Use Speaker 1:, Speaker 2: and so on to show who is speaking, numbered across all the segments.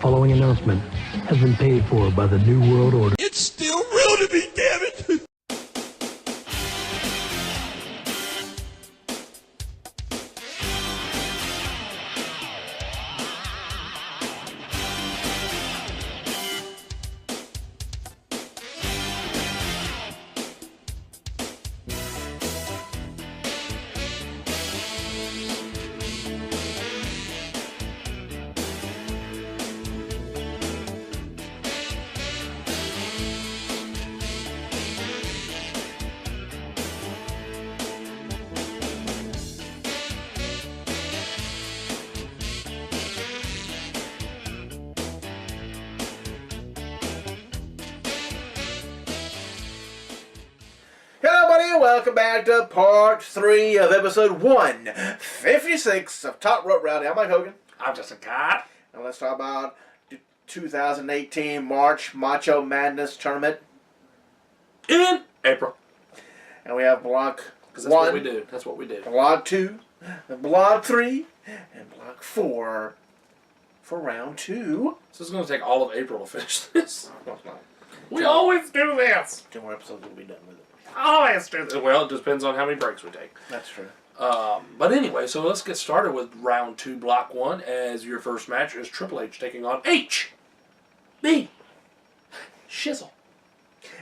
Speaker 1: following announcement has been paid for by the New World Order.
Speaker 2: It's still real to me, damn it!
Speaker 3: Welcome back to part 3 of episode 156 of Top Rope Rowdy. I'm Mike Hogan.
Speaker 4: I'm just a cat.
Speaker 3: And let's talk about the 2018 March Macho Madness Tournament.
Speaker 4: In April.
Speaker 3: And we have Block 1.
Speaker 4: Because that's what we do. That's what we do.
Speaker 3: Block 2, Block 3, and Block 4 for round 2.
Speaker 4: So it's going to take all of April to finish this.
Speaker 3: No, it's not.
Speaker 4: We always do this.
Speaker 3: 2 more episodes will be done with it.
Speaker 4: Always do this. Well, it depends on how many breaks we take.
Speaker 3: That's true.
Speaker 4: But anyway, so let's get started with round 2, block 1. As your first match is Triple H taking on HB Shizzle.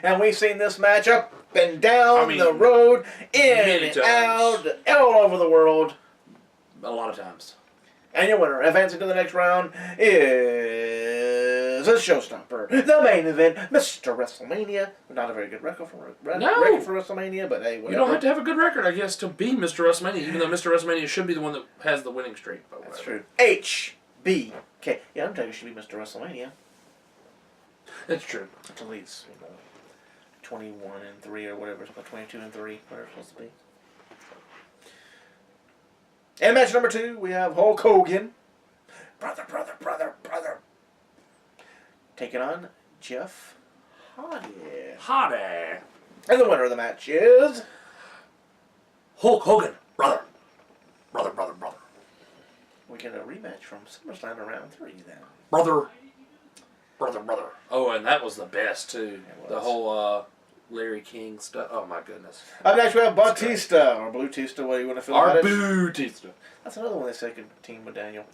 Speaker 3: And we've seen this match up and down the road, in and out, all over the world.
Speaker 4: A lot of times.
Speaker 3: And your winner, advancing to the next round, is a showstopper. The main event, Mr. WrestleMania. Not a very good record for WrestleMania, but hey, whatever.
Speaker 4: You don't have to have a good record, I guess, to be Mr. WrestleMania, even though Mr. WrestleMania should be the one that has the winning streak. But
Speaker 3: that's true. HBK. Yeah, Undertaker should be Mr. WrestleMania.
Speaker 4: That's true.
Speaker 3: At least, 21-3 or whatever, 22-3, whatever it's supposed to be. And match number 2, we have Hulk Hogan. Brother. Taking on Jeff Hardy. And the winner of the match is
Speaker 4: Hulk Hogan. Brother.
Speaker 3: We get a rematch from SummerSlam in round 3 then.
Speaker 4: Brother. Oh, and that was the best too. The whole Larry King stuff. Oh my goodness.
Speaker 3: Up next we have Batista, or Blue-tista, what do you want to feel about it?
Speaker 4: Batista.
Speaker 3: That's another one they second team with Daniel.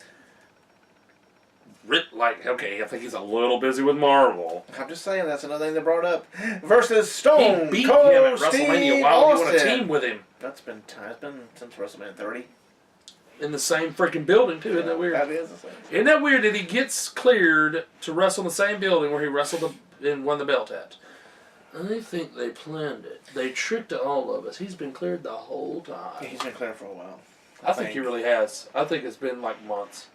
Speaker 4: Okay, I think he's a little busy with Marvel.
Speaker 3: I'm just saying, that's another thing they brought up. Versus Stone Cold
Speaker 4: Steve him at WrestleMania.
Speaker 3: Steve
Speaker 4: Why would you want
Speaker 3: Austin.
Speaker 4: a team with him?
Speaker 3: That's been time. It's been since WrestleMania 30.
Speaker 4: In the same freaking building too, isn't that weird?
Speaker 3: That is the same.
Speaker 4: Isn't that weird that he gets cleared to wrestle in the same building where he wrestled and won the belt at? I think they planned it. They tricked all of us. He's been cleared the whole time.
Speaker 3: Yeah, he's been cleared for a while.
Speaker 4: I think he really has. I think it's been like months.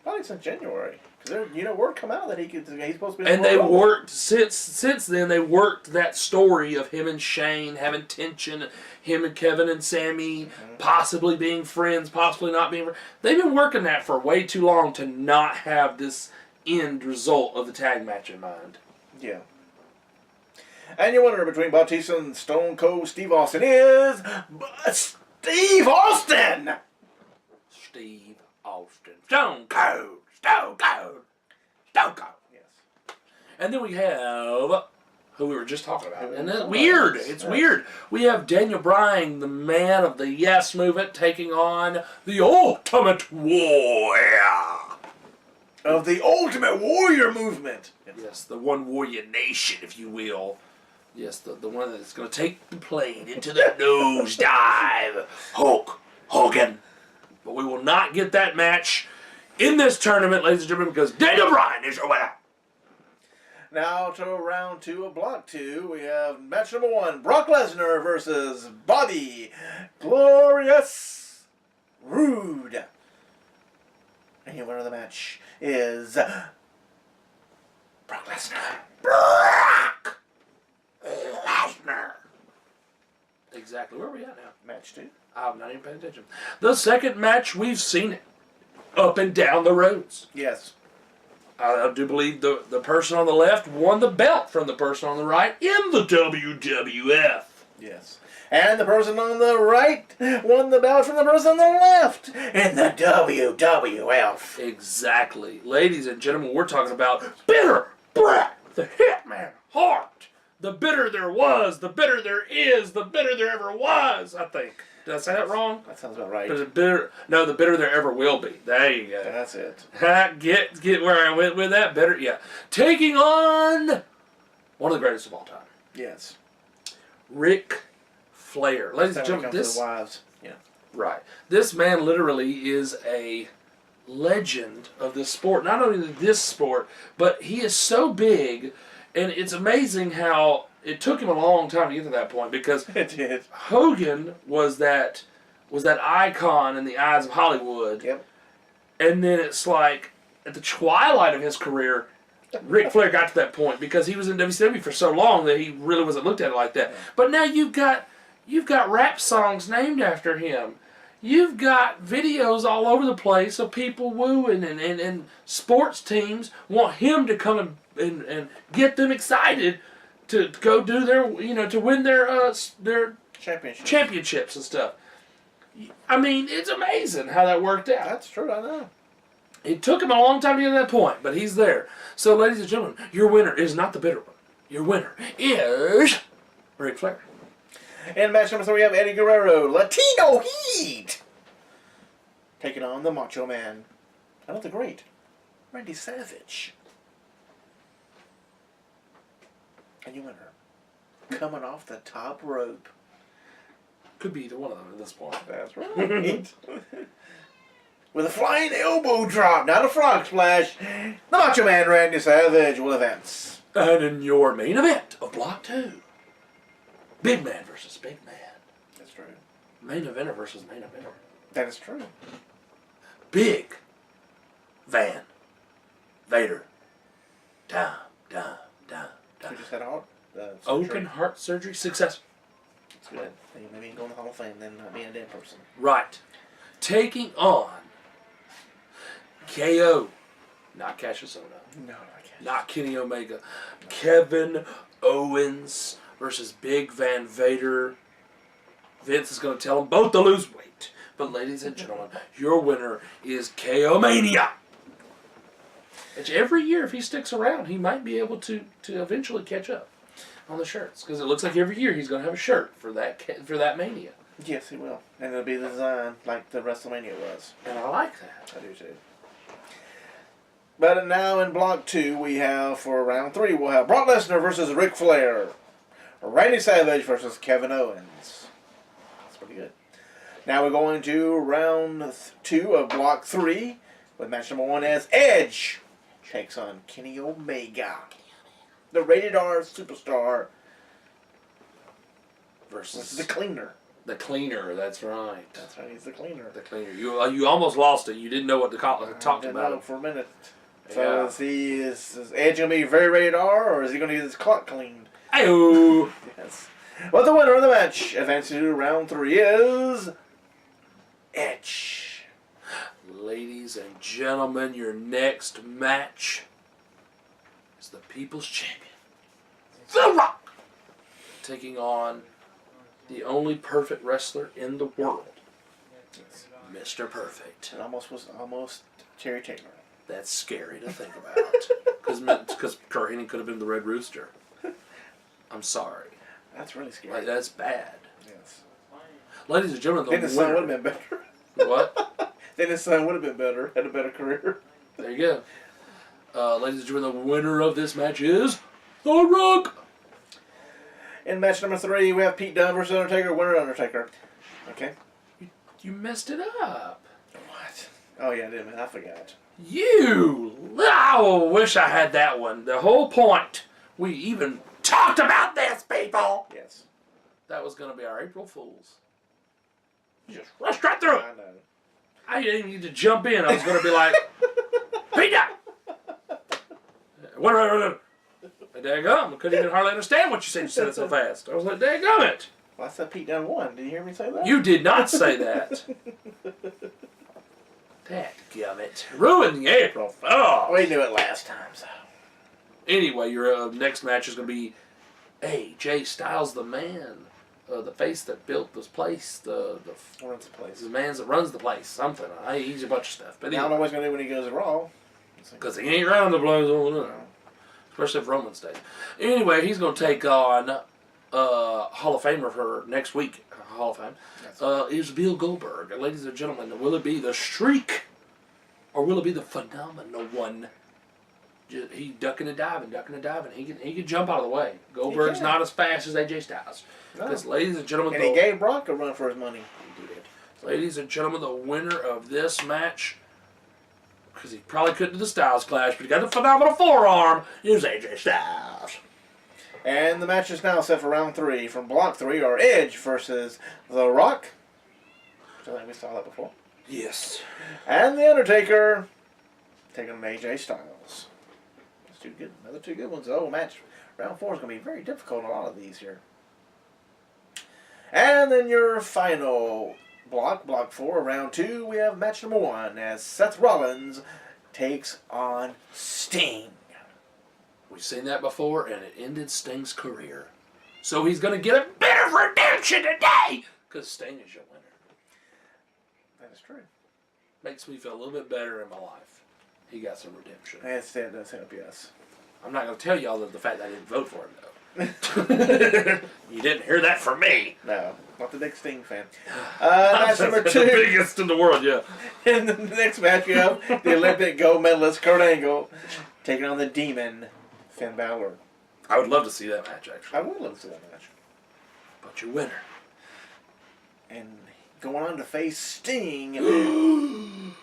Speaker 3: Probably since January. Because word come out that he's supposed to be.
Speaker 4: And they worked since then. They worked that story of him and Shane having tension, him and Kevin and Sammy possibly being friends, possibly not being friends. They've been working that for way too long to not have this end result of the tag match in mind.
Speaker 3: Yeah. And your winner between Batista and Stone Cold Steve Austin is Steve Austin.
Speaker 4: Steve Austin. Stone Cold. Yes. And then we have who we were just talking about. And that's weird. It's weird. We have Daniel Bryan, the man of the Yes Movement, taking on the Ultimate Warrior.
Speaker 3: Of the Ultimate Warrior movement.
Speaker 4: Yes, the One Warrior Nation, if you will. Yes, the one that's going to take the plane into the nosedive. Hulk Hogan. But we will not get that match in this tournament, ladies and gentlemen, because Daniel Bryan is your winner.
Speaker 3: Now to round 2 of block 2, we have match number 1, Brock Lesnar versus Bobby Glorious Roode. And your winner of the match is Brock Lesnar. Brock Lesnar.
Speaker 4: Exactly. Where are we at now?
Speaker 3: Match 2.
Speaker 4: I'm not even paying attention. The second match, we've seen it. Up and down the roads.
Speaker 3: Yes.
Speaker 4: I do believe the person on the left won the belt from the person on the right in the WWF.
Speaker 3: Yes. And the person on the right won the belt from the person on the left in the WWF.
Speaker 4: Exactly. Ladies and gentlemen, we're talking about Bitter Bret, the Hitman Hart. The bitter there was, the bitter there is, the bitter there ever was, I think. Did I say that wrong?
Speaker 3: That sounds about right.
Speaker 4: The bitter there ever will be. There you go.
Speaker 3: That's it.
Speaker 4: Get where I went with that. Better, yeah. Taking on one of the greatest of all time.
Speaker 3: Yes.
Speaker 4: Ric Flair. Ladies and gentlemen,
Speaker 3: this... wives. Yeah.
Speaker 4: Right. This man literally is a legend of this sport. Not only this sport, but he is so big, and it's amazing how it took him a long time to get to that point, because
Speaker 3: it did.
Speaker 4: Hogan was that icon in the eyes of Hollywood.
Speaker 3: Yep.
Speaker 4: And then it's like at the twilight of his career, Ric Flair got to that point because he was in WCW for so long that he really wasn't looked at it like that. But now you've got rap songs named after him. You've got videos all over the place of people wooing, and sports teams want him to come and get them excited to go do their, to win their championships and stuff. I mean, it's amazing how that worked out.
Speaker 3: That's true, I know.
Speaker 4: It took him a long time to get to that point, but he's there. So, ladies and gentlemen, your winner is not the bitter one. Your winner is Ric Flair.
Speaker 3: In match number 3, we have Eddie Guerrero, Latino Heat, taking on the Macho Man, and the great Randy Savage. And your winner, coming off the top rope.
Speaker 4: Could be either one of them at this point.
Speaker 3: That's right. With a flying elbow drop, not a frog splash, the Macho Man Randy Savage will advance.
Speaker 4: And in your main event of Block 2, Big Man versus Big Man.
Speaker 3: That's true.
Speaker 4: Main eventer versus main eventer.
Speaker 3: That is true.
Speaker 4: Big Van Vader. Down.
Speaker 3: We just had heart
Speaker 4: open heart surgery successful.
Speaker 3: That's good. Maybe you can go in the Hall of Fame, then not being a dead person.
Speaker 4: Right. Taking on KO. Not Cassius Ohno.
Speaker 3: No, I can't.
Speaker 4: Not Kenny Omega. No. Kevin Owens versus Big Van Vader. Vince is going to tell them both to lose weight. But ladies and gentlemen, your winner is KO Mania. Which every year, if he sticks around, he might be able to eventually catch up on the shirts. Because it looks like every year he's going to have a shirt for that Mania.
Speaker 3: Yes, he will. And it'll be the design like the WrestleMania was.
Speaker 4: And I like that.
Speaker 3: I do too. But now in Block 2, we have, for round 3, we'll have Brock Lesnar versus Ric Flair. Randy Savage versus Kevin Owens. That's pretty good. Now we're going to round 2 of Block 3, with match number 1 as Edge takes on Kenny Omega, the rated R superstar, versus the Cleaner.
Speaker 4: The Cleaner, that's right.
Speaker 3: That's right, he's the Cleaner.
Speaker 4: The Cleaner. You almost lost it. You didn't know what to talk about it
Speaker 3: for a minute. So is Edge going to be very rated R, or is he going to get his clock cleaned?
Speaker 4: Ayo!
Speaker 3: Yes. Well, the winner of the match, advancing to round 3, is Edge.
Speaker 4: Ladies and gentlemen, your next match is the People's Champion, The Rock, taking on the only perfect wrestler in the world, Mr. Perfect.
Speaker 3: It almost was Terry Taylor.
Speaker 4: That's scary to think about, because Kurt Hennig could have been the Red Rooster. I'm sorry.
Speaker 3: That's really scary.
Speaker 4: Like, that's bad.
Speaker 3: Yes.
Speaker 4: Ladies and gentlemen, the winner.
Speaker 3: Then his son would have been better.
Speaker 4: What?
Speaker 3: Then his son would have been better, had a better career.
Speaker 4: There you go. Ladies and gentlemen, the winner of this match is The Rock.
Speaker 3: In match number 3, we have Pete Dunne versus Undertaker. Winner Undertaker. Okay.
Speaker 4: You messed it up.
Speaker 3: What? Oh yeah, I did. I forgot.
Speaker 4: I wish I had that one. The whole point, we even talked about this, people.
Speaker 3: Yes.
Speaker 4: That was going to be our April Fools. You just rushed right through it.
Speaker 3: I know.
Speaker 4: I didn't even need to jump in. I was going to be like, Pete Dunne. Daggum. I couldn't even hardly understand what you said. You said it so fast. I was like, daggum it.
Speaker 3: Well, I said Pete Dunne won. Did you hear me say that?
Speaker 4: You did not say that. Dadgummit. Ruined the April. Oh.
Speaker 3: We knew it last time, so.
Speaker 4: Anyway, your next match is going to be AJ Styles, the Man, the face that built this place, the
Speaker 3: Runs the place.
Speaker 4: the man that runs the place, something. He's a bunch of stuff. But
Speaker 3: I don't know what he's going to do when he goes to Raw.
Speaker 4: because he ain't running the place over there. Especially if Roman stays. Anyway, he's going to take on Hall of Famer for next week. Hall of Fame. Is Bill Goldberg. Ladies and gentlemen, will it be the Streak? Or will it be the Phenomenal One? He ducking and diving. He can jump out of the way. Goldberg's not as fast as AJ Styles. Because, ladies and gentlemen...
Speaker 3: And he gave Brock a run for his money.
Speaker 4: He did. Ladies and gentlemen, the winner of this match... Because he probably couldn't do the Styles Clash, but he got the Phenomenal Forearm. Is AJ Styles.
Speaker 3: And the match is now set for round 3. From Block 3 are Edge versus The Rock. I think we saw that before.
Speaker 4: Yes.
Speaker 3: And The Undertaker taking on AJ Styles. That's two good. Another two good ones. Oh, match. Round 4 is going to be very difficult in a lot of these here. And then your final block, Block 4, round 2, we have match number 1 as Seth Rollins takes on Sting.
Speaker 4: We've seen that before, and it ended Sting's career. So he's going to get a bit of redemption today, because Sting is your winner.
Speaker 3: That is true.
Speaker 4: Makes me feel a little bit better in my life. He got some redemption.
Speaker 3: Yes, that does help, yes.
Speaker 4: I'm not going to tell y'all the fact that I didn't vote for him, though. You didn't hear that from me.
Speaker 3: No, not the big Sting fan. Match number 2.
Speaker 4: The biggest in the world, yeah.
Speaker 3: In the next match, we have the Olympic gold medalist Kurt Angle taking on the Demon Finn Balor.
Speaker 4: I would love to see that match, actually.
Speaker 3: I would love to see that match.
Speaker 4: But your winner.
Speaker 3: And going on to face Sting in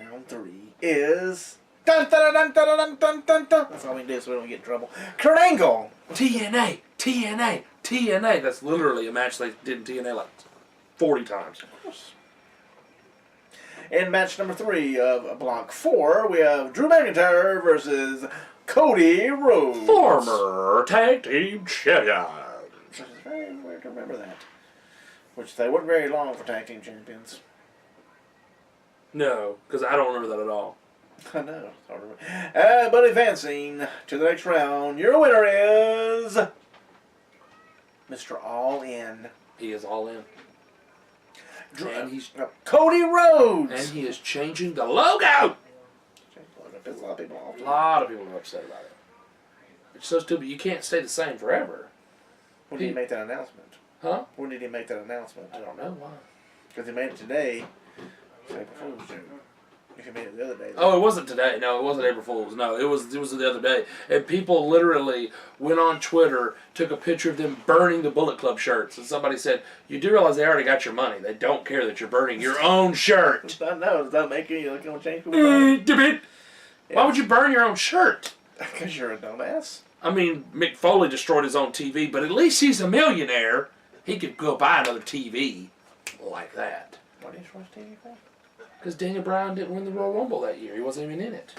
Speaker 3: round 3 is... Dun, dun, dun, dun, dun, dun, dun, dun. That's all we can do so we don't get in trouble. Kurt Angle.
Speaker 4: TNA. That's literally a match they did in TNA like 40 times.
Speaker 3: Of course. In match number 3 of Block 4, we have Drew McIntyre versus Cody Rhodes.
Speaker 4: Former tag team champions.
Speaker 3: Which is very weird to remember that. Which they weren't very long for tag team champions.
Speaker 4: No, because I don't remember that at all.
Speaker 3: I know. It's hard to remember. But advancing to the next round, your winner is Mr. All In.
Speaker 4: He is all in. And he's
Speaker 3: Cody Rhodes.
Speaker 4: And he is changing the logo.
Speaker 3: A lot of people off.
Speaker 4: A lot of people are upset about it. It's so stupid. You can't stay the same forever.
Speaker 3: When did he make that announcement?
Speaker 4: Huh?
Speaker 3: When did he make that announcement?
Speaker 4: I don't know why.
Speaker 3: Because he made it today. April Fool's Day. If he made it the other day.
Speaker 4: Oh, it wasn't today. No, it wasn't April Fool's. No, it was the other day. And people literally went on Twitter, took a picture of them burning the Bullet Club shirts. And somebody said, you do realize they already got your money. They don't care that you're burning your own shirt.
Speaker 3: I know. Does that make you look on change people?
Speaker 4: Why would you burn your own shirt?
Speaker 3: Because you're a dumbass.
Speaker 4: I mean, Mick Foley destroyed his own TV, but at least he's a millionaire. He could go buy another TV like that.
Speaker 3: Why did you destroy his TV for?
Speaker 4: Because Daniel Bryan didn't win the Royal Rumble that year. He wasn't even in it.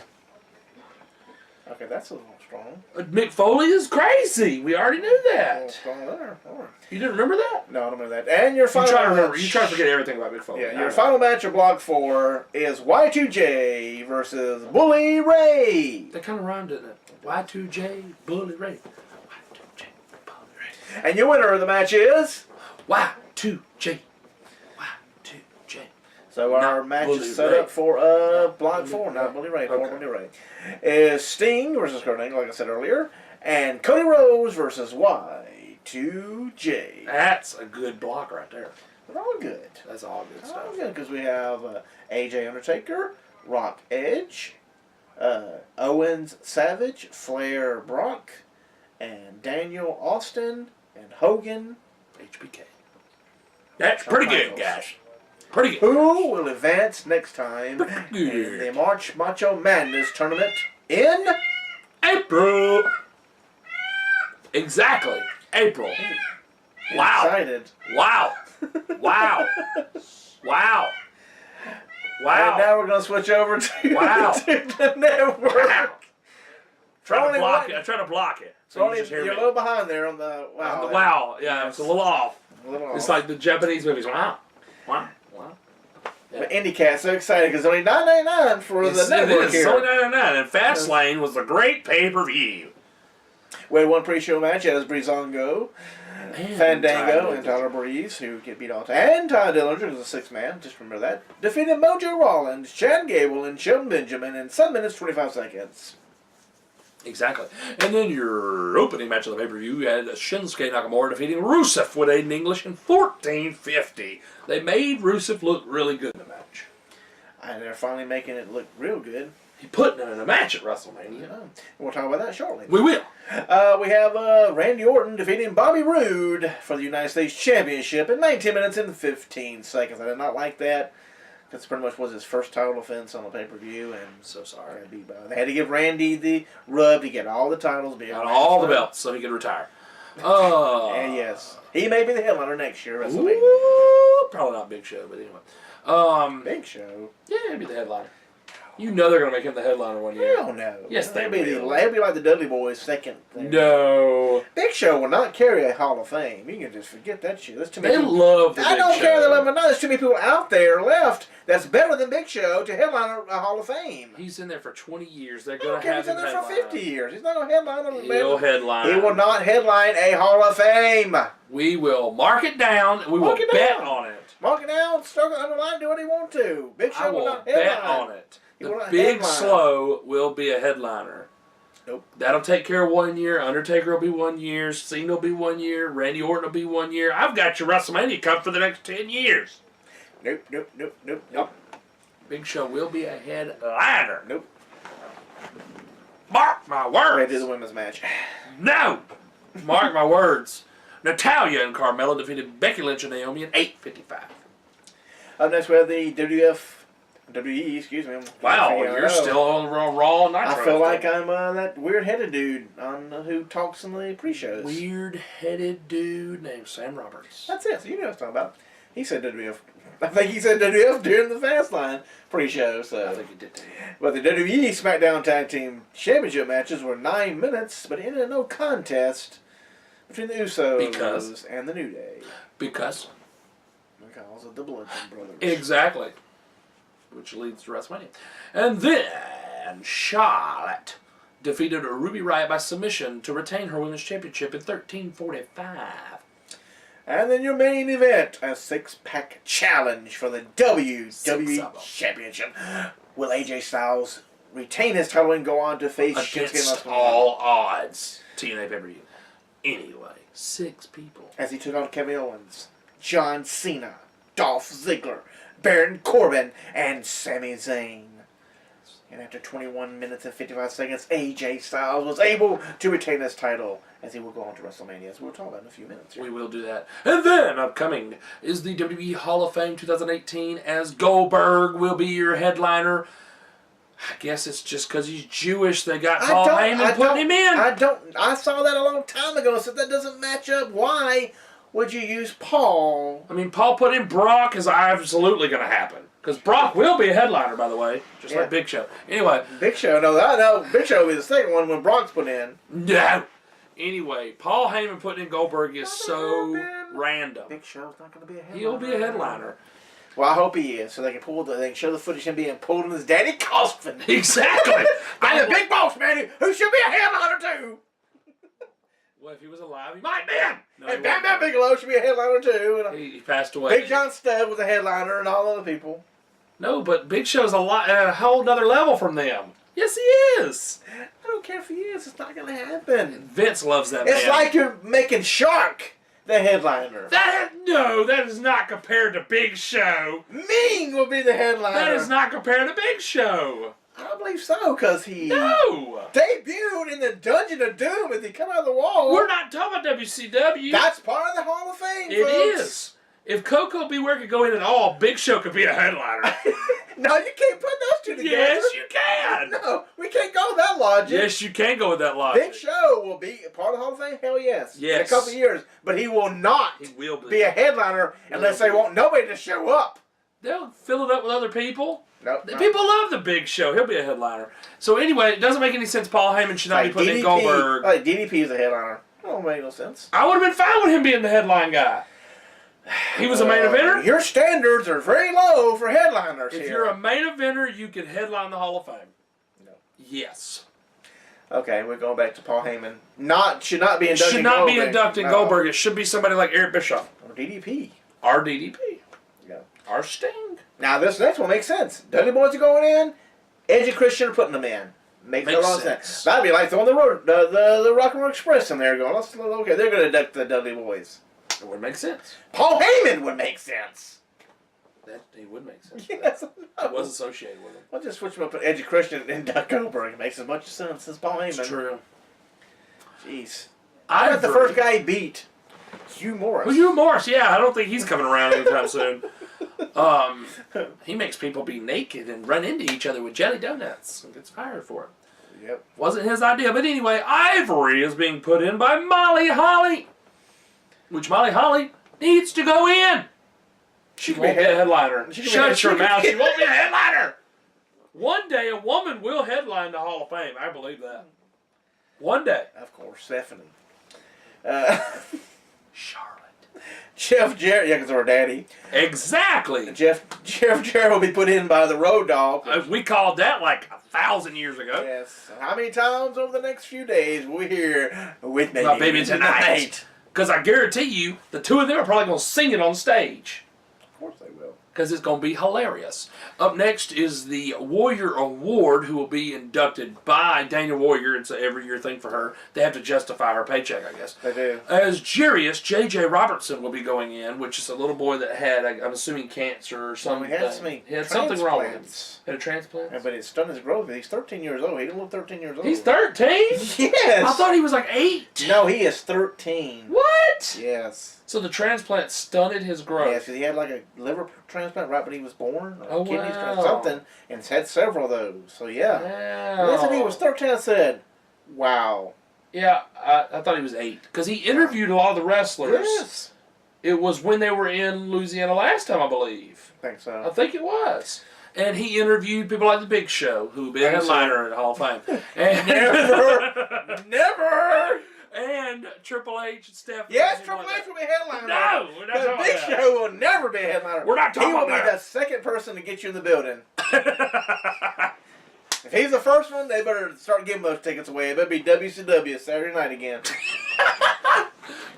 Speaker 3: Okay, that's a little strong.
Speaker 4: Mick Foley is crazy. We already knew
Speaker 3: A
Speaker 4: that.
Speaker 3: little strong there. Right.
Speaker 4: You didn't remember that?
Speaker 3: No, I don't remember that. And your final match.
Speaker 4: You try to forget everything about Mick Foley.
Speaker 3: Yeah, your final match of Block 4 is Y2J versus Bully Ray.
Speaker 4: That kind of rhymed, didn't it? Y2J, Bully Ray. Y2J, Bully Ray.
Speaker 3: And your winner of the match is...
Speaker 4: Y2J.
Speaker 3: So our match is set up for Block 4, not Bully Ray. Okay. Bully Ray. Is Sting versus Kurt Angle, like I said earlier, and Cody Rhodes versus Y2J.
Speaker 4: That's a good block right there.
Speaker 3: They're all good.
Speaker 4: That's all good stuff.
Speaker 3: All good because we have AJ Undertaker, Rock Edge, Owens Savage, Flair Brock, and Daniel Austin, and Hogan.
Speaker 4: HBK. That's pretty good, guys. Pretty good.
Speaker 3: Who will advance next time in the March Macho Madness tournament in
Speaker 4: April? Exactly. April. Wow.
Speaker 3: Excited.
Speaker 4: Wow. Wow. Wow. Wow.
Speaker 3: And now we're going to switch over to, to the network.
Speaker 4: Wow. Trying to block it. I try to block it. So you just hear
Speaker 3: you're
Speaker 4: me.
Speaker 3: a little behind there on the wow.
Speaker 4: On the wow. Yeah, it's a little off.
Speaker 3: A little off.
Speaker 4: It's like the Japanese movies. Wow. Wow. Wow. Yeah.
Speaker 3: But IndyCat's so excited because only $9.99 for the network here.
Speaker 4: It's only $9.99, and FASTLANE was a great pay-per-view.
Speaker 3: We had one pre-show match as Breezango Fandango and Tyler Breeze, who get beat off. And Ty Dillinger is a six-man, just remember that. Defeated Mojo Rollins, Chad Gable, and Shelton Benjamin in 7 minutes, 25 seconds.
Speaker 4: Exactly. And then your opening match of the pay-per-view, you had Shinsuke Nakamura defeating Rusev with Aiden English in 14:50. They made Rusev look really good in the match.
Speaker 3: And they're finally making it look real good.
Speaker 4: He put him in a match at WrestleMania.
Speaker 3: Yeah. We'll talk about that shortly.
Speaker 4: We will.
Speaker 3: We have Randy Orton defeating Bobby Roode for the United States Championship in 19 minutes and 15 seconds. I did not like that. That's pretty much was his first title defense on the pay-per-view, and
Speaker 4: So sorry.
Speaker 3: they had to give Randy the rub to get all the titles.
Speaker 4: Got all the belts so he could retire.
Speaker 3: And yes, he may be the headliner next year. WrestleMania.
Speaker 4: Ooh, probably not Big Show, but anyway.
Speaker 3: Big Show.
Speaker 4: Yeah, he'd be the headliner. You know they're going to make him the headliner one year.
Speaker 3: Hell no.
Speaker 4: Yes, they
Speaker 3: will.
Speaker 4: will.
Speaker 3: He'll be like the Dudley Boys' second thing.
Speaker 4: No.
Speaker 3: Big Show will not carry a Hall of Fame. You can just forget that shit. There's too many
Speaker 4: They
Speaker 3: people.
Speaker 4: love the
Speaker 3: I
Speaker 4: Big
Speaker 3: don't
Speaker 4: Show.
Speaker 3: care that I'm there's too many people out there left that's better than Big Show to headline a Hall of Fame.
Speaker 4: He's in there for 20 years. They're
Speaker 3: I
Speaker 4: going
Speaker 3: don't
Speaker 4: to
Speaker 3: care
Speaker 4: have
Speaker 3: if he's
Speaker 4: him
Speaker 3: in there
Speaker 4: headline.
Speaker 3: for 50 years. He's not going to headline.
Speaker 4: He'll headline.
Speaker 3: He will not headline a Hall of Fame.
Speaker 4: We will mark it down and we will
Speaker 3: Mark it
Speaker 4: bet
Speaker 3: down.
Speaker 4: on it.
Speaker 3: Mark it down, struggle underline, do what he want to. Big
Speaker 4: I
Speaker 3: Show will
Speaker 4: will
Speaker 3: not
Speaker 4: bet
Speaker 3: headline.
Speaker 4: on it.
Speaker 3: He will
Speaker 4: The
Speaker 3: not
Speaker 4: Big
Speaker 3: headline.
Speaker 4: Slow will be a headliner.
Speaker 3: Nope.
Speaker 4: That'll take care of 1 year. Undertaker will be 1 year. Cena will be 1 year. Randy Orton will be 1 year. I've got your WrestleMania cup for the next 10 years.
Speaker 3: Nope, nope, nope, nope, nope.
Speaker 4: Big Show will be a headliner.
Speaker 3: Nope.
Speaker 4: Mark my
Speaker 3: Ready
Speaker 4: words.
Speaker 3: to the women's match.
Speaker 4: No. Mark my words. Natalia and Carmella defeated Becky Lynch and Naomi in 8:55.
Speaker 3: Up next we have the WWE, excuse me.
Speaker 4: Wow, you're still on Raw Nitro.
Speaker 3: I feel like I'm that weird-headed dude on who talks in the pre-shows.
Speaker 4: Weird-headed dude named Sam Roberts.
Speaker 3: That's it. So you know what I'm talking about. He said WWF. I think he said WWF during the FASTLANE pre-show. So.
Speaker 4: I think he did too.
Speaker 3: But the WWE SmackDown Tag Team Championship matches were 9 minutes, but ended in no contest between the Usos and the New Day.
Speaker 4: Because
Speaker 3: of the Bludgeon Brothers.
Speaker 4: exactly. Which leads to WrestleMania. And then Charlotte defeated Ruby Riott by submission to retain her Women's Championship in 13:45.
Speaker 3: And then your main event, a six-pack challenge for the WWE Championship. Will AJ Styles retain his title and go on to face Shinsuke
Speaker 4: Against
Speaker 3: Nakamura
Speaker 4: all odds. TNA pay-per-view. Anyway, 6 people.
Speaker 3: as he took on Kevin Owens, John Cena, Dolph Ziggler, Baron Corbin, and Sami Zayn. And after 21 minutes and 55 seconds, AJ Styles was able to retain his title as he will go on to WrestleMania, as we'll talk about in a few minutes.
Speaker 4: We will do that. And then upcoming is the WWE Hall of Fame 2018 as Goldberg will be your headliner. I guess it's just because he's Jewish they got Paul Heyman putting him in.
Speaker 3: I saw that a long time ago and said that doesn't match up. Why would you use Paul?
Speaker 4: I mean, Paul put in Brock is absolutely going to happen. Because Brock will be a headliner, by the way. Just like Big Show. Anyway.
Speaker 3: Big Show, no, I know. Big Show will be the second one when Brock's put in.
Speaker 4: No. Anyway, Paul Heyman putting in Goldberg is so random.
Speaker 3: Big Show's not going to be a headliner.
Speaker 4: He'll be a headliner.
Speaker 3: Well, I hope he is, so they can show the footage of him being pulled in his daddy coffin.
Speaker 4: Exactly.
Speaker 3: I'm the big boss, man, who should be a headliner too.
Speaker 4: Well, if he was alive, he might be. No,
Speaker 3: And Bam Bam Bigelow should be a headliner too. And
Speaker 4: he passed away.
Speaker 3: Big John Studd was a headliner, and all other people.
Speaker 4: No, but Big Show's a whole nother level from them. Yes, he is.
Speaker 3: I don't care if he is. It's not going to happen.
Speaker 4: Vince loves that
Speaker 3: It's
Speaker 4: man.
Speaker 3: like you're making Shark the headliner.
Speaker 4: That is not compared to Big Show.
Speaker 3: Ming will be the headliner.
Speaker 4: That is not compared to Big Show.
Speaker 3: I don't believe so, because he
Speaker 4: No.
Speaker 3: debuted in the Dungeon of Doom as he come out of the wall.
Speaker 4: We're not talking about WCW.
Speaker 3: That's part of the Hall of Fame,
Speaker 4: It
Speaker 3: folks.
Speaker 4: is. If Coco Beware could go in at all, Big Show could be a headliner.
Speaker 3: No, you can't put those two together.
Speaker 4: Yes, you can.
Speaker 3: No, we can't go with that logic.
Speaker 4: Yes, you can go with that logic.
Speaker 3: Big Show will be a part of the Hall of Fame? Hell yes.
Speaker 4: Yes.
Speaker 3: In a couple of years. But he will not
Speaker 4: He will
Speaker 3: be a headliner unless they want nobody to show up.
Speaker 4: They'll fill it up with other people.
Speaker 3: Nope.
Speaker 4: The people love the Big Show. He'll be a headliner. So anyway, it doesn't make any sense. Paul Heyman should not be putting in Goldberg.
Speaker 3: Like DDP is a headliner. That don't make no sense.
Speaker 4: I would have been fine with him being the headline guy. He was a main eventer.
Speaker 3: Your standards are very low for headliners
Speaker 4: If
Speaker 3: here.
Speaker 4: you're a main eventer, you can headline the Hall of Fame.
Speaker 3: No.
Speaker 4: Yes.
Speaker 3: Okay, we're going back to Paul Heyman. Should not be inducting
Speaker 4: Should not
Speaker 3: Goldberg.
Speaker 4: be inducting Goldberg. It should be somebody like Eric Bischoff.
Speaker 3: Or DDP.
Speaker 4: Our DDP.
Speaker 3: Yeah.
Speaker 4: Our Sting.
Speaker 3: Now, this next one makes sense. Dudley Boys are going in. Edge and Christian are putting them in. Makes a lot of sense. That'd be like throwing the Rock and Roll Express in there going, okay, they're going to induct the Dudley Boys.
Speaker 4: It would make sense.
Speaker 3: Paul Heyman would make sense.
Speaker 4: He would make sense.
Speaker 3: Yes,
Speaker 4: I was associated with him.
Speaker 3: I'll just switch them up to Edge and Christian and induct Goldberg. It makes as much sense as Paul Heyman.
Speaker 4: It's true.
Speaker 3: Jeez.
Speaker 4: I
Speaker 3: got the first guy he beat. Hugh Morris.
Speaker 4: Well, Hugh Morris, yeah. I don't think he's coming around anytime soon. He makes people be naked and run into each other with jelly donuts and gets fired for it.
Speaker 3: Yep.
Speaker 4: Wasn't his idea. But anyway, Ivory is being put in by Molly Holly. Which Molly Holly needs to go in. She won't be a headliner. Shut your mouth. She won't be a headliner. One day a woman will headline the Hall of Fame. I believe that. One day.
Speaker 3: Of course, Stephanie.
Speaker 4: Charlotte.
Speaker 3: Jeff Jarrett, yeah, because of her daddy.
Speaker 4: Exactly.
Speaker 3: Jeff Jarrett will be put in by the Road Dogg.
Speaker 4: We called that like 1,000 years ago.
Speaker 3: Yes. How many times over the next few days will we hear with me?
Speaker 4: My baby tonight. Because I guarantee you, the two of them are probably going to sing it on stage.
Speaker 3: Of course they will.
Speaker 4: Because it's going to be hilarious. Up next is the Warrior Award, who will be inducted by Dana Warrior. It's an every year thing for her. They have to justify her paycheck, I guess.
Speaker 3: They do.
Speaker 4: As Jarius, J.J. Robertson will be going in, which is a little boy that had, I'm assuming, cancer or something.
Speaker 3: He
Speaker 4: had something wrong with him. Had a transplant?
Speaker 3: Yeah, but it's done his growth. He's 13 years old. He didn't look 13 years old.
Speaker 4: He's 13?
Speaker 3: Yes.
Speaker 4: I thought he was like 8.
Speaker 3: No, he is 13.
Speaker 4: What?
Speaker 3: Yes.
Speaker 4: So the transplant stunted his growth.
Speaker 3: Yes, he had like a liver transplant right when he was born. Or
Speaker 4: Oh,
Speaker 3: kidney
Speaker 4: wow.
Speaker 3: transplant, something, and he's had several of those. So, yeah.
Speaker 4: Wow.
Speaker 3: Listen, he was 13. I said, wow.
Speaker 4: Yeah, I thought he was 8. Because he interviewed a lot of the wrestlers.
Speaker 3: Yes.
Speaker 4: It was when they were in Louisiana last time, I believe.
Speaker 3: I think so.
Speaker 4: I think it was. And he interviewed people like The Big Show, who would be a headliner at Hall of Fame. And
Speaker 3: Never!
Speaker 4: And Triple H and Steph.
Speaker 3: Yes, Triple H will be a headliner.
Speaker 4: No, we're not
Speaker 3: The
Speaker 4: talking
Speaker 3: Big
Speaker 4: about that.
Speaker 3: Show will never be a headliner.
Speaker 4: We're not talking
Speaker 3: He will
Speaker 4: about
Speaker 3: be
Speaker 4: that.
Speaker 3: the second person to get you in the building. If he's the first one, they better start giving those tickets away. It better be WCW Saturday night again.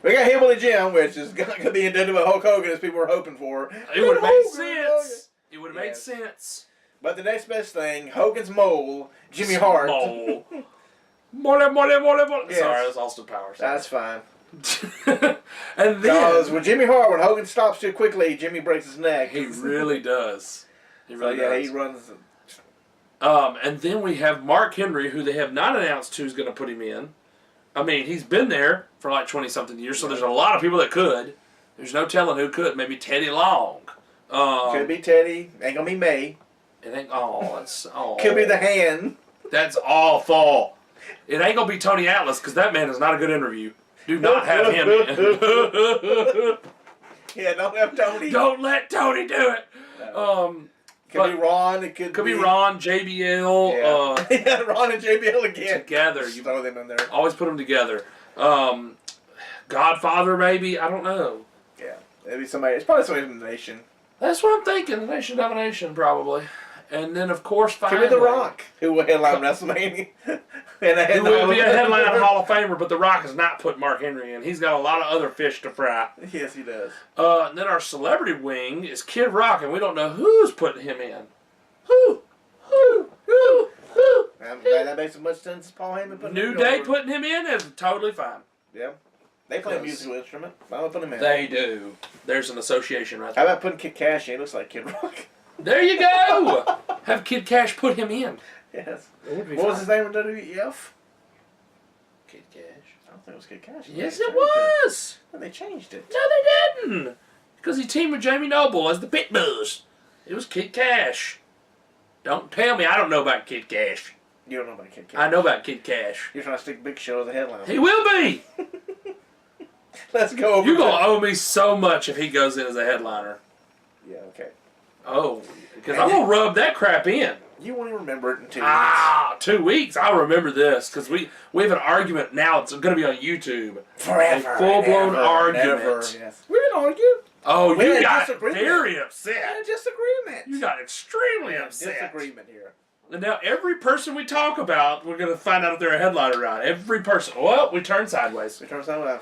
Speaker 3: We got Hillbilly Jim, which is going to be inducted with Hulk Hogan, as people were hoping for.
Speaker 4: It would have made sense. It would have made sense.
Speaker 3: But the next best thing, Hogan's mole, Jimmy Hart.
Speaker 4: Mole.
Speaker 3: Yes.
Speaker 4: Sorry, that's Austin Powers.
Speaker 3: That's fine.
Speaker 4: And
Speaker 3: Because
Speaker 4: then
Speaker 3: with Jimmy Hart, when Hogan stops too quickly, Jimmy breaks his neck.
Speaker 4: he really does. He really
Speaker 3: yeah,
Speaker 4: does.
Speaker 3: he runs.
Speaker 4: And then we have Mark Henry, who they have not announced who's going to put him in. I mean, he's been there for like 20-something years, so there's a lot of people that could. There's no telling who could. Maybe Teddy Long.
Speaker 3: Could be Teddy. Ain't gonna be May.
Speaker 4: It ain't. Oh, that's. Oh.
Speaker 3: Could be the Hand.
Speaker 4: That's awful. It ain't gonna be Tony Atlas because that man is not a good interview. Do not have him in.
Speaker 3: Yeah, don't have Tony.
Speaker 4: Don't let Tony do it.
Speaker 3: Could be Ron. It could
Speaker 4: be Ron, JBL.
Speaker 3: Yeah, Ron and JBL again.
Speaker 4: Together.
Speaker 3: Just throw them in there.
Speaker 4: Always put them together. Godfather, maybe. I don't know.
Speaker 3: Yeah, it'd be somebody. It's probably somebody from the Nation.
Speaker 4: That's what I'm thinking. The Nation Domination, probably. And then, of course, finally,
Speaker 3: could be The Rock, who will headline WrestleMania.
Speaker 4: Who will be a headline Hall of Famer, but The Rock has not put Mark Henry in. He's got a lot of other fish to fry.
Speaker 3: Yes, he does.
Speaker 4: And then our celebrity wing is Kid Rock, and we don't know who's putting him in. Who?
Speaker 3: I'm glad that makes as much sense as Paul Heyman putting
Speaker 4: New
Speaker 3: him
Speaker 4: Day
Speaker 3: over.
Speaker 4: putting him in is totally fine.
Speaker 3: Yeah. They play a musical instrument. I'm going to put him in.
Speaker 4: They do. There's an association right
Speaker 3: How
Speaker 4: there.
Speaker 3: about putting Kid Cash in? It looks like Kid Rock.
Speaker 4: There you go! Have Kid Cash put him in.
Speaker 3: Yes.
Speaker 4: What
Speaker 3: was his name in WWF?
Speaker 4: Kid Cash.
Speaker 3: I don't think it was Kid Cash.
Speaker 4: Yes, it was!
Speaker 3: And they changed it.
Speaker 4: No, they didn't! Because he teamed with Jamie Noble as the Pit Bulls. It was Kid Cash. Don't tell me I don't know about Kid Cash.
Speaker 3: You don't know about Kid Cash.
Speaker 4: I know about Kid Cash.
Speaker 3: You're trying to stick Big Show as a headline.
Speaker 4: He will be!
Speaker 3: Let's go over
Speaker 4: You're going to owe me so much if he goes in as a headliner.
Speaker 3: Yeah, okay.
Speaker 4: Oh, because I'm going to rub that crap in.
Speaker 3: You won't even remember it in 2 weeks.
Speaker 4: Ah, 2 weeks. I'll remember this because we have an argument now. It's going to be on YouTube.
Speaker 3: Forever.
Speaker 4: A full-blown argument.
Speaker 3: Never, yes. We didn't argue.
Speaker 4: Oh,
Speaker 3: We
Speaker 4: you
Speaker 3: had
Speaker 4: got
Speaker 3: disagreement.
Speaker 4: very
Speaker 3: We had
Speaker 4: upset.
Speaker 3: a disagreement.
Speaker 4: You got extremely
Speaker 3: We had
Speaker 4: upset.
Speaker 3: disagreement here.
Speaker 4: And now every person we talk about, we're going to find out if they're a headliner or not. Every person. Well, we turn sideways.
Speaker 3: We turn sideways.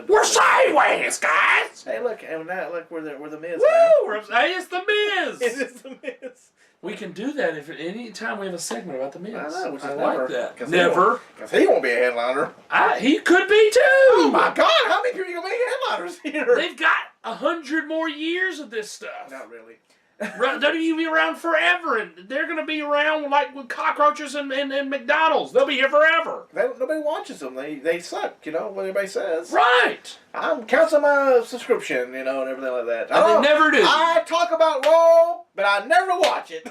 Speaker 4: We're sideways, guys!
Speaker 3: Hey, look, and now, look, we're the Miz.
Speaker 4: Woo! Hey, it's the Miz!
Speaker 3: It is the Miz.
Speaker 4: We can do that if any time we have a segment about the Miz.
Speaker 3: I know, which is
Speaker 4: like that.
Speaker 3: Never. Because he won't be a headliner.
Speaker 4: He could be too!
Speaker 3: Oh my God, how many people are going to be headliners here?
Speaker 4: They've got 100 more years of this stuff.
Speaker 3: Not really.
Speaker 4: WWE around forever, and they're going to be around like with cockroaches and McDonald's. They'll be here forever.
Speaker 3: Nobody watches them. They suck, what everybody says.
Speaker 4: Right.
Speaker 3: I'm canceling my subscription, and everything like that.
Speaker 4: And they never do.
Speaker 3: I talk about Raw, but I never watch it.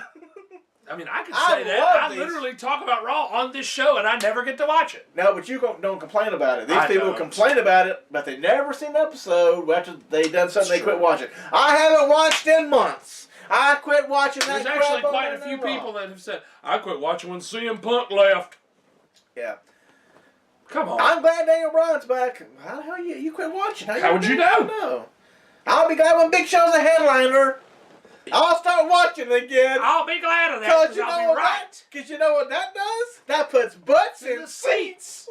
Speaker 4: I mean, I can say that. I literally talk about Raw on this show, and I never get to watch it.
Speaker 3: No, but you don't complain about it. These people complain about it, but they never seen the episode after they done something. They quit watching. I haven't watched in months. I quit watching that.
Speaker 4: There's actually quite a few people that have said, I quit watching when CM Punk left.
Speaker 3: Yeah.
Speaker 4: Come on.
Speaker 3: I'm glad Daniel Bryan's back. How the hell you quit watching?
Speaker 4: How would you know?
Speaker 3: No. I'll be glad when Big Show's a headliner. I'll start watching again.
Speaker 4: I'll be glad of that, because I'll be right.
Speaker 3: Because you know what that does? That puts butts in seats.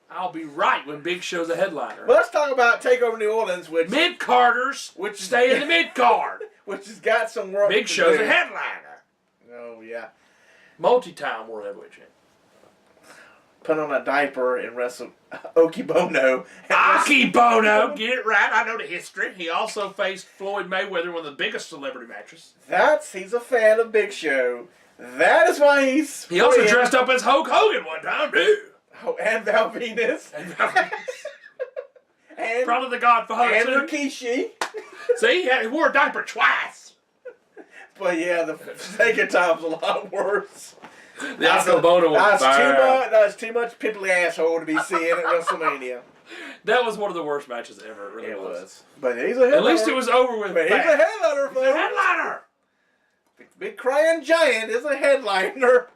Speaker 4: I'll be right when Big Show's a headliner.
Speaker 3: Well, let's talk about TakeOver New Orleans,
Speaker 4: mid-carders, which stay in the mid-card.
Speaker 3: Which has got some work.
Speaker 4: Big Show's a headliner.
Speaker 3: Oh, yeah.
Speaker 4: Multi-time World Heavyweight Champion.
Speaker 3: Put on a diaper and wrestle Okibono.
Speaker 4: Okibono, get it right. I know the history. He also faced Floyd Mayweather, one of the biggest celebrity matches.
Speaker 3: He's a fan of Big Show. That is why he's.
Speaker 4: He also dressed up as Hulk Hogan one time, too.
Speaker 3: Oh, and Val Venus.
Speaker 4: And probably the Godfather.
Speaker 3: And Rikishi.
Speaker 4: See, he wore a diaper twice.
Speaker 3: But yeah, the second time's a lot worse.
Speaker 4: The Okibono was
Speaker 3: that's too much pimply asshole to be seeing at WrestleMania.
Speaker 4: That was one of the worst matches ever. It really was.
Speaker 3: But he's a headliner.
Speaker 4: At least it was over with.
Speaker 3: But he's a headliner, folks.
Speaker 4: He's a headliner.
Speaker 3: Big crying giant is a headliner.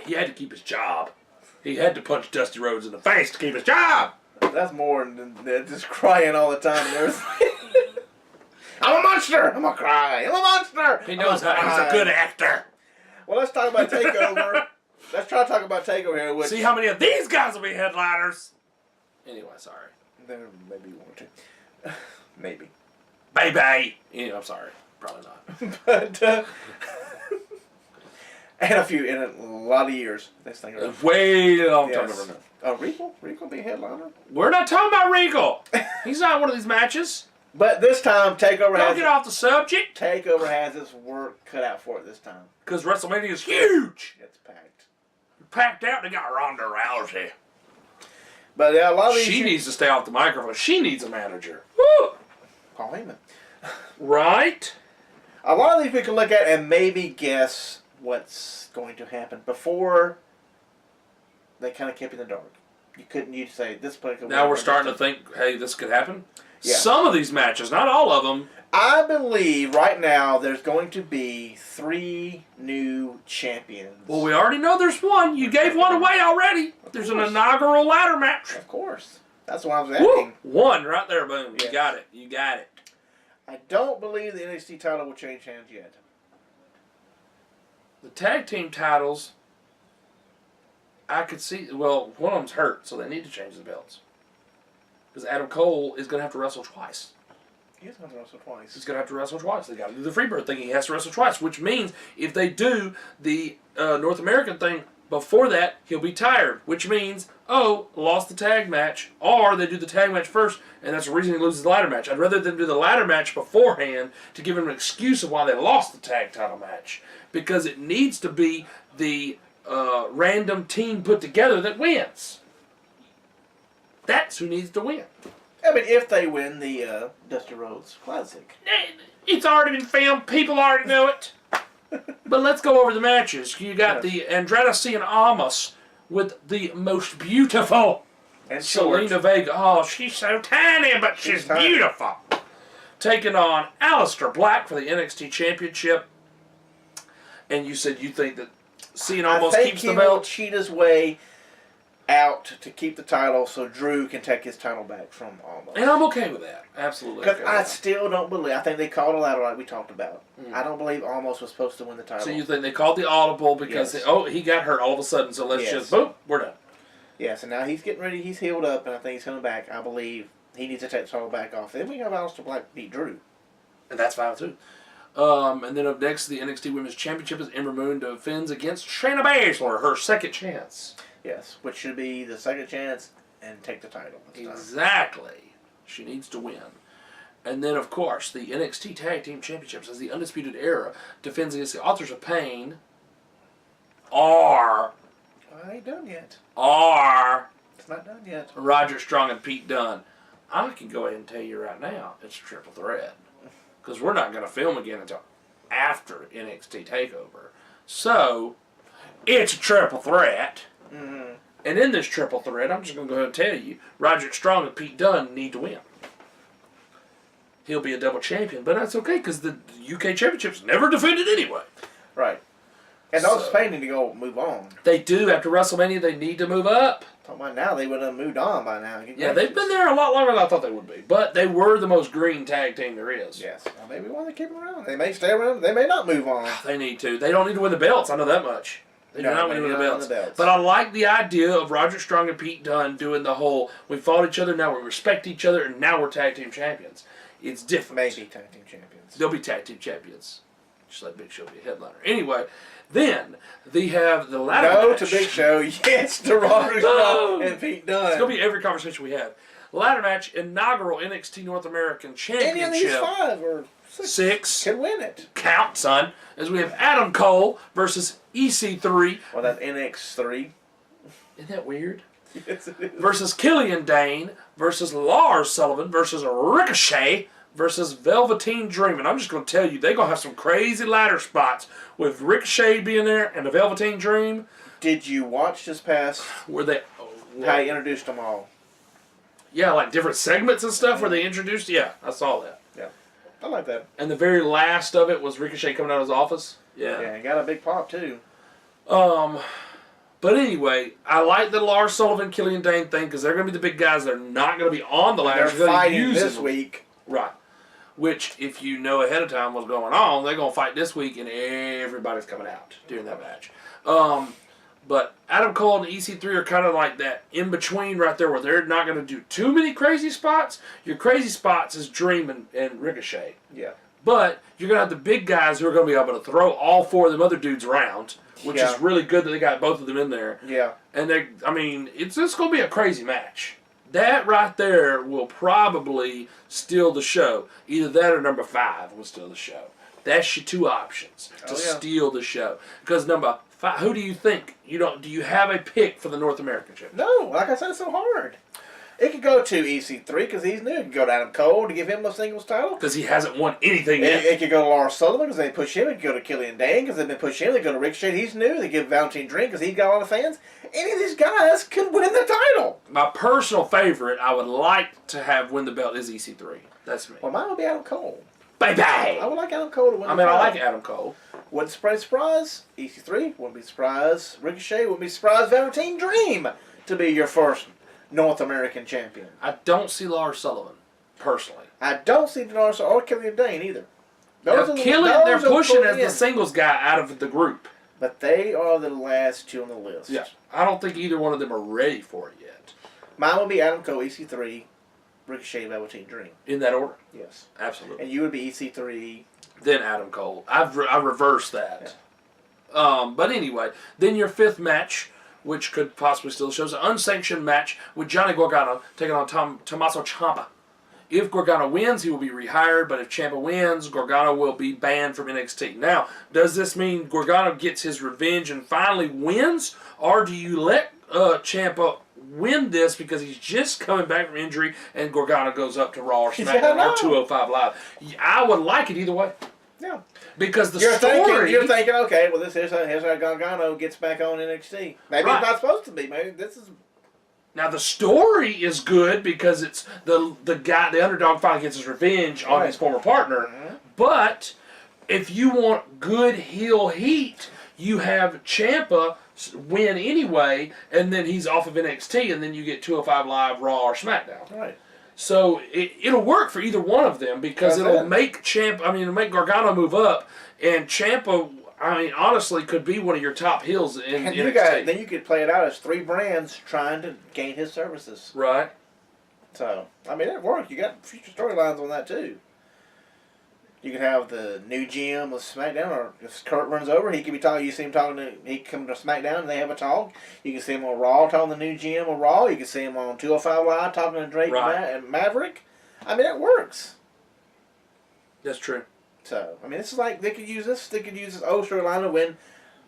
Speaker 4: He had to keep his job. He had to punch Dusty Rhodes in the face to keep his job.
Speaker 3: That's more than just crying all the time. I'm a monster. I'm gonna cry. I'm a monster.
Speaker 4: He knows how. He's a good actor.
Speaker 3: Well, let's talk about TakeOver. Let's try to talk about TakeOver here.
Speaker 4: See how many of these guys will be headliners. Anyway, sorry.
Speaker 3: Maybe you want to. Maybe.
Speaker 4: Baby. I'm sorry. Probably not.
Speaker 3: But and in a lot of years. This thing.
Speaker 4: Way long time ago.
Speaker 3: Regal? Regal be a headliner?
Speaker 4: We're not talking about Regal. He's not one of these matches.
Speaker 3: But this time, TakeOver
Speaker 4: Don't get off the subject.
Speaker 3: TakeOver has its work cut out for it this time.
Speaker 4: Because WrestleMania is huge.
Speaker 3: It's packed.
Speaker 4: Packed out. They got Ronda Rousey.
Speaker 3: But yeah, a lot of these.
Speaker 4: She needs to stay off the microphone. She needs a manager. Woo!
Speaker 3: Paul Heyman.
Speaker 4: Right?
Speaker 3: A lot of these we can look at and maybe guess what's going to happen before they kind of kept in the dark. You'd say this place.
Speaker 4: Now we're starting to think, hey, this could happen.
Speaker 3: Yeah.
Speaker 4: Some of these matches, not all of them.
Speaker 3: I believe right now there's going to be 3 new champions.
Speaker 4: Well, we already know there's one. You gave one away already. There's an inaugural ladder match.
Speaker 3: Of course. That's what I was asking.
Speaker 4: One right there, boom.
Speaker 3: Yes.
Speaker 4: You got it. You got it.
Speaker 3: I don't believe the NXT title will change hands yet.
Speaker 4: The tag team titles, I could see. Well, one of them's hurt, so they need to change the belts. Because Adam Cole is going to have to wrestle twice.
Speaker 3: He's going to wrestle twice.
Speaker 4: He's going to have to wrestle twice. They got to do the Freebird thing. He has to wrestle twice, which means if they do the North American thing before that, he'll be tired. Which means, lost the tag match. Or they do the tag match first, and that's the reason he loses the ladder match. I'd rather them do the ladder match beforehand to give him an excuse of why they lost the tag title match. Because it needs to be the random team put together that wins. That's who needs to win.
Speaker 3: I mean, if they win the Dusty Rhodes Classic.
Speaker 4: It's already been filmed. People already know it. But let's go over the matches. You got the Andrade Cien Almas with the most beautiful
Speaker 3: and
Speaker 4: Selena Vega. Oh, she's so tiny, but she's beautiful. Taking on Aleister Black for the NXT Championship. And you said you think that Cien Almas keeps the belt?
Speaker 3: I think he will cheat his way out to keep the title so Drew can take his title back from Almost.
Speaker 4: And I'm okay with that. Absolutely.
Speaker 3: Because
Speaker 4: Okay
Speaker 3: I still don't believe. I think they called it out like we talked about.
Speaker 4: Mm.
Speaker 3: I don't believe Almost was supposed to win the title.
Speaker 4: So you think they called the audible because
Speaker 3: Yes.
Speaker 4: he got hurt all of a sudden, so let's just boom, we're done.
Speaker 3: Yes, and now he's getting ready. He's healed up, and I think he's coming back. I believe he needs to take the title back off. Then we have Aleister Black beat Drew.
Speaker 4: And that's fine too. And then up next, the NXT Women's Championship is Ember Moon defends against Shayna Baszler, her second chance.
Speaker 3: Yes, which should be the second chance and take the title this time.
Speaker 4: Exactly. She needs to win. And then, of course, the NXT Tag Team Championships as the Undisputed Era defends against the Authors of Pain.
Speaker 3: I ain't done yet. It's not done yet.
Speaker 4: Roderick Strong and Pete Dunne. I can go ahead and tell you right now, it's a triple threat. Because we're not going to film again until after NXT TakeOver. So, it's a triple threat.
Speaker 3: Mm-hmm.
Speaker 4: And in this triple threat, I'm just going to go ahead and tell you, Roderick Strong and Pete Dunne need to win. He'll be a double champion, but that's okay because the UK Championship's never defended anyway.
Speaker 3: Right. And those Spain need to go move on.
Speaker 4: They do. After WrestleMania, they need to move up.
Speaker 3: Talking about now, they would have moved on by now.
Speaker 4: Yeah, they've been there a lot longer than I thought they would be. But they were the most green tag team there is.
Speaker 3: Yes. Well, maybe one they keep them around. They may stay around. They may not move on.
Speaker 4: They need to. They don't need to win the belts. I know that much. They do not win the belts.
Speaker 3: belts.
Speaker 4: But I like the idea of Roderick Strong and Pete Dunne doing the whole, we fought each other, now we respect each other, and now we're tag team champions. It's different.
Speaker 3: Maybe tag team champions.
Speaker 4: They'll be tag team champions. Just let Big Show be a headliner. Anyway, then they have the ladder match.
Speaker 3: No to Big Show. Yes to Roderick Strong and Pete Dunne.
Speaker 4: It's going to be every conversation we have. Ladder match, inaugural NXT North American Championship.
Speaker 3: Any of these 5 or 6 can win it.
Speaker 4: Count, son. As we have Adam Cole versus EC3.
Speaker 3: Well, that's NX3.
Speaker 4: Isn't that weird?
Speaker 3: Yes, it is.
Speaker 4: Versus Killian Dane versus Lars Sullivan versus Ricochet versus Velveteen Dream. And I'm just going to tell you, they're going to have some crazy ladder spots with Ricochet being there and the Velveteen Dream.
Speaker 3: Did you watch this past?
Speaker 4: Where they...
Speaker 3: How he introduced them all.
Speaker 4: Yeah, like different segments and stuff where they introduced... Yeah, I saw that.
Speaker 3: Yeah. I like that.
Speaker 4: And the very last of it was Ricochet coming out of his office. Yeah.
Speaker 3: Yeah, he got a big pop, too.
Speaker 4: But anyway, I like the Lars Sullivan, Killian Dane thing because they're going to be the big guys. They're not going to be on the ladder.
Speaker 3: They're fighting this week.
Speaker 4: Right. Which, if you know ahead of time what's going on, they're going to fight this week and everybody's coming out during that match. But Adam Cole and EC3 are kind of like that in-between right there where they're not going to do too many crazy spots. Your crazy spots is Dream and Ricochet.
Speaker 3: Yeah.
Speaker 4: But you're going to have the big guys who are going to be able to throw all 4 of them other dudes around, which is really good that they got both of them in there.
Speaker 3: Yeah.
Speaker 4: And it's just going to be a crazy match. That right there will probably steal the show. Either that or number 5 will steal the show. That's your 2 options to steal the show. Because number 5, who do you think? Do you have a pick for the North American Championship?
Speaker 3: No, like I said, it's so hard. It could go to EC3 because he's new. It could go to Adam Cole to give him a singles title.
Speaker 4: Because he hasn't won anything yet.
Speaker 3: It could go to Lars Sullivan because they push him. It could go to Killian Dane because they've been pushing him. They go to Ricochet. He's new. They give Valentine Dream because he's got a lot of fans. Any of these guys can win the title.
Speaker 4: My personal favorite I would like to have win the belt is EC3. That's me.
Speaker 3: Well, mine would be Adam Cole.
Speaker 4: Baby!
Speaker 3: I would like Adam Cole to win the title.
Speaker 4: I like Adam Cole.
Speaker 3: Wouldn't surprise. EC3 wouldn't be surprised. Ricochet wouldn't be surprised. Valentine Dream to be your first North American champion.
Speaker 4: I don't see Lars Sullivan, personally.
Speaker 3: I don't see Lars or Killian Dane either.
Speaker 4: They're pushing as the singles guy out of the group.
Speaker 3: But they are the last 2 on the list.
Speaker 4: Yeah. I don't think either one of them are ready for it yet.
Speaker 3: Mine would be Adam Cole, EC3, Ricochet, Velveteen Dream.
Speaker 4: In that order?
Speaker 3: Yes.
Speaker 4: Absolutely.
Speaker 3: And you would be EC3.
Speaker 4: Then Adam Cole. I reversed that. Yeah. But anyway, then your 5th match, which could possibly still show, is an unsanctioned match with Johnny Gargano taking on Tommaso Ciampa. If Gargano wins, he will be rehired, but if Ciampa wins, Gargano will be banned from NXT. Now, does this mean Gargano gets his revenge and finally wins, or do you let Ciampa win this because he's just coming back from injury and Gargano goes up to Raw or SmackDown or 205 Live? I would like it either way.
Speaker 3: Yeah.
Speaker 4: Because you're
Speaker 3: thinking, okay, well, here's how Gargano gets back on NXT. Maybe it's not supposed to be. Maybe this is...
Speaker 4: Now the story is good because it's the underdog finally gets his revenge on his former partner. Mm-hmm. But if you want good heel heat, you have Ciampa win anyway, and then he's off of NXT, and then you get 205 Live, Raw, or SmackDown.
Speaker 3: Right.
Speaker 4: So it'll work for either one of them because it'll make it'll make Gargano move up, and Ciampa, honestly, could be one of your top heels in NXT.
Speaker 3: Then you could play it out as 3 brands trying to gain his services.
Speaker 4: Right.
Speaker 3: So, it worked. You got future storylines on that, too. You could have the new GM of SmackDown, or if Kurt runs over, he could be talking. You see him talking he come to SmackDown and they have a talk. You can see him on Raw talking to the new GM of Raw. You can see him on 205 Live talking to Drake and Maverick. It works.
Speaker 4: That's true.
Speaker 3: So, this is like, they could use this old storyline when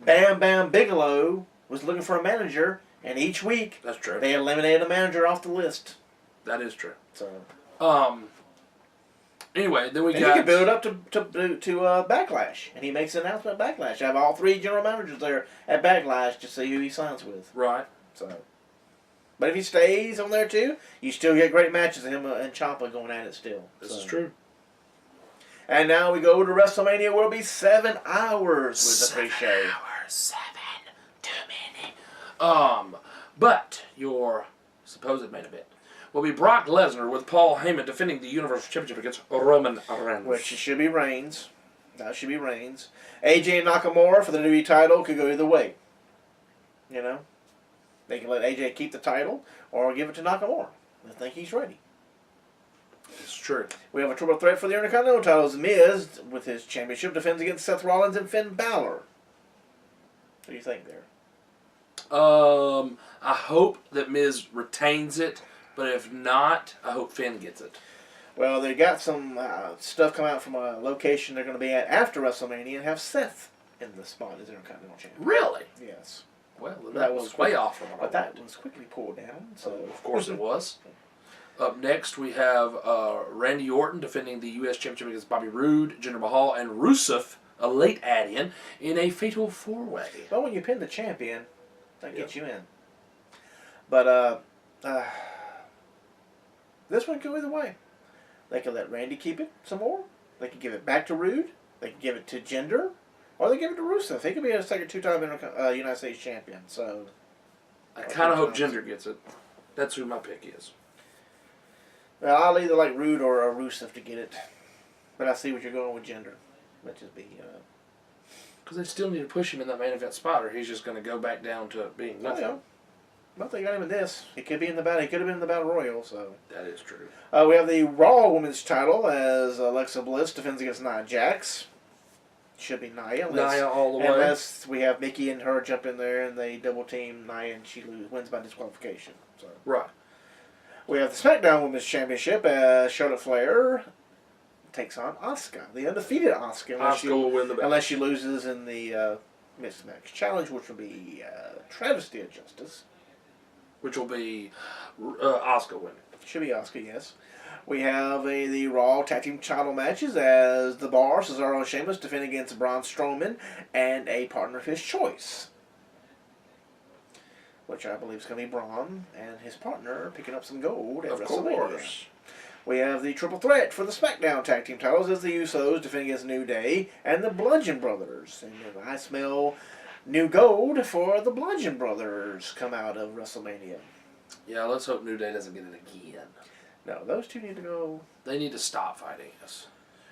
Speaker 3: Bam Bam Bigelow was looking for a manager, and each week
Speaker 4: that's true.
Speaker 3: They eliminated a manager off the list.
Speaker 4: That is true.
Speaker 3: So,
Speaker 4: anyway, then
Speaker 3: you can build up to Backlash, and he makes an announcement at Backlash. Have all 3 general managers there at Backlash to see who he signs with.
Speaker 4: Right.
Speaker 3: So, but if he stays on there too, you still get great matches of him and Ciampa going at it still.
Speaker 4: This is true.
Speaker 3: And now we go to WrestleMania, where it'll be 7 hours with the pre-show.
Speaker 4: 7 hours, 7, too many. But your supposed main event will be Brock Lesnar with Paul Heyman defending the Universal Championship against Roman Reigns.
Speaker 3: Which should be Reigns. That should be Reigns. AJ and Nakamura for the WWE title could go either way. They can let AJ keep the title or give it to Nakamura. I think he's ready.
Speaker 4: It's true.
Speaker 3: We have a triple threat for the Intercontinental titles. Miz, with his championship, defends against Seth Rollins and Finn Balor. What do you think there?
Speaker 4: I hope that Miz retains it, but if not, I hope Finn gets it.
Speaker 3: Well, they got some stuff come out from a location they're going to be at after WrestleMania and have Seth in the spot as Intercontinental Champion.
Speaker 4: Really?
Speaker 3: Yes.
Speaker 4: Well, that was way off from
Speaker 3: but that was quickly pulled down. So
Speaker 4: of course it was. Up next, we have Randy Orton defending the U.S. Championship against Bobby Roode, Jinder Mahal, and Rusev, a late add-in, in a fatal 4-way.
Speaker 3: Well, when you pin the champion, that gets you in. But this one could go either way. They could let Randy keep it some more. They could give it back to Roode. They could give it to Jinder. Or they give it to Rusev. He could be a second 2-time United States champion. So
Speaker 4: I kind of hope Jinder gets it. That's who my pick is.
Speaker 3: Well, I'll either like Roode or Rusev to get it. But I see what you're going with Jinder. Let's just be...
Speaker 4: Because they still need to push him in that main event spot, or he's just going to go back down to being nothing.
Speaker 3: Well, Well, they got him in this. He could be in the battle. He could have been in the Battle Royal. So
Speaker 4: that is true.
Speaker 3: We have the Raw Women's title as Alexa Bliss defends against Nia Jax. Should be Nia.
Speaker 4: Nia all the way.
Speaker 3: Unless we have Mickey and her jump in there and they double team Nia and she wins by disqualification. So
Speaker 4: right.
Speaker 3: We have the SmackDown Women's Championship as Charlotte Flair takes on Asuka, the undefeated Asuka.
Speaker 4: Asuka will win the battle.
Speaker 3: Unless she loses in the Mixed Match Challenge, which will be Travesty of Justice.
Speaker 4: Which will be Asuka winning.
Speaker 3: Should be Asuka, yes. We have the Raw Tag Team title matches as The Bar, Cesaro and Sheamus defend against Braun Strowman and a partner of his choice. Which I believe is going to be Braun and his partner picking up some gold at WrestleMania.
Speaker 4: Course.
Speaker 3: We have the triple threat for the SmackDown Tag Team titles as the Usos defending against New Day and the Bludgeon Brothers. And I smell new gold for the Bludgeon Brothers come out of WrestleMania.
Speaker 4: Yeah, let's hope New Day doesn't get it again.
Speaker 3: No, those two need to go.
Speaker 4: They need to stop fighting us.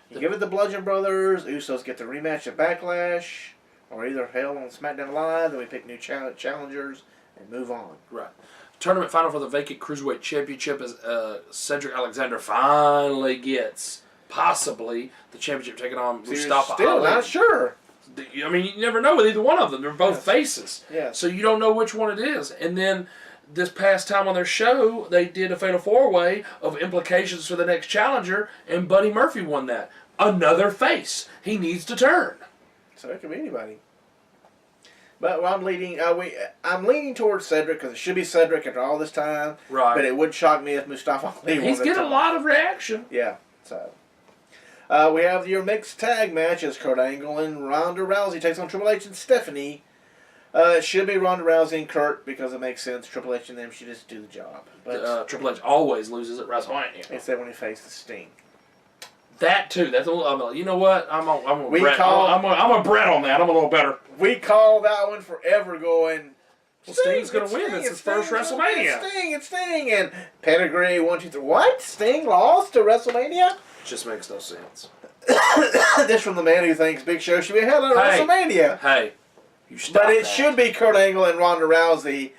Speaker 3: You give it the Bludgeon Brothers, Usos get the rematch at Backlash, or either hell on SmackDown Live, then we pick new challengers and move on.
Speaker 4: Right. Tournament final for the vacant Cruiserweight Championship as Cedric Alexander finally gets, possibly, the championship taken on Mustafa Ali.
Speaker 3: Still not sure.
Speaker 4: I mean, you never know with either one of them. They're both faces.
Speaker 3: Yes.
Speaker 4: So you don't know which one it is. And then this past time on their show, they did a fatal 4-way of implications for the next challenger, and Buddy Murphy won that. Another face. He needs to turn.
Speaker 3: So it could be anybody. But I'm leaning towards Cedric because it should be Cedric after all this time.
Speaker 4: Right.
Speaker 3: But it would shock me if Mustafa Ali won.
Speaker 4: He's getting a lot of reaction.
Speaker 3: Yeah. So we have your mixed tag match as Kurt Angle and Ronda Rousey takes on Triple H and Stephanie. It should be Ronda Rousey and Kurt because it makes sense. Triple H and them should just do the job. But
Speaker 4: Triple H always loses at WrestleMania.
Speaker 3: except when he faces Sting.
Speaker 4: That too. That's a little. You know what? I'm a
Speaker 3: We
Speaker 4: Bret.
Speaker 3: call-
Speaker 4: I'm a Bret on that. I'm a little better.
Speaker 3: We call that one forever going.
Speaker 4: Well, Sting's gonna win. It's his first WrestleMania.
Speaker 3: It's Sting, and pedigree 1, 2, 3. What? Sting lost to WrestleMania?
Speaker 4: Just makes no sense.
Speaker 3: This from the man who thinks Big Show should be held at WrestleMania.
Speaker 4: Hey, you stop
Speaker 3: But it
Speaker 4: that.
Speaker 3: should be Kurt Angle and Ronda Rousey.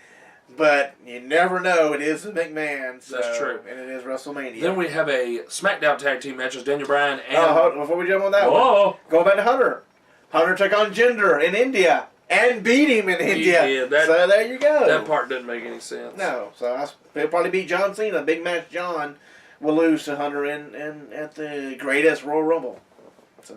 Speaker 3: But you never know. It is the McMahon. So,
Speaker 4: That's true.
Speaker 3: And it is WrestleMania.
Speaker 4: Then we have a SmackDown tag team match. Daniel Bryan and.
Speaker 3: hold on, before we jump on that one, going back to Hunter. Hunter took on Jinder in India and beat him in India. So there you go.
Speaker 4: That part didn't make any sense.
Speaker 3: No. So he'll probably beat John Cena. Big match John will lose to Hunter in at the greatest Royal Rumble. So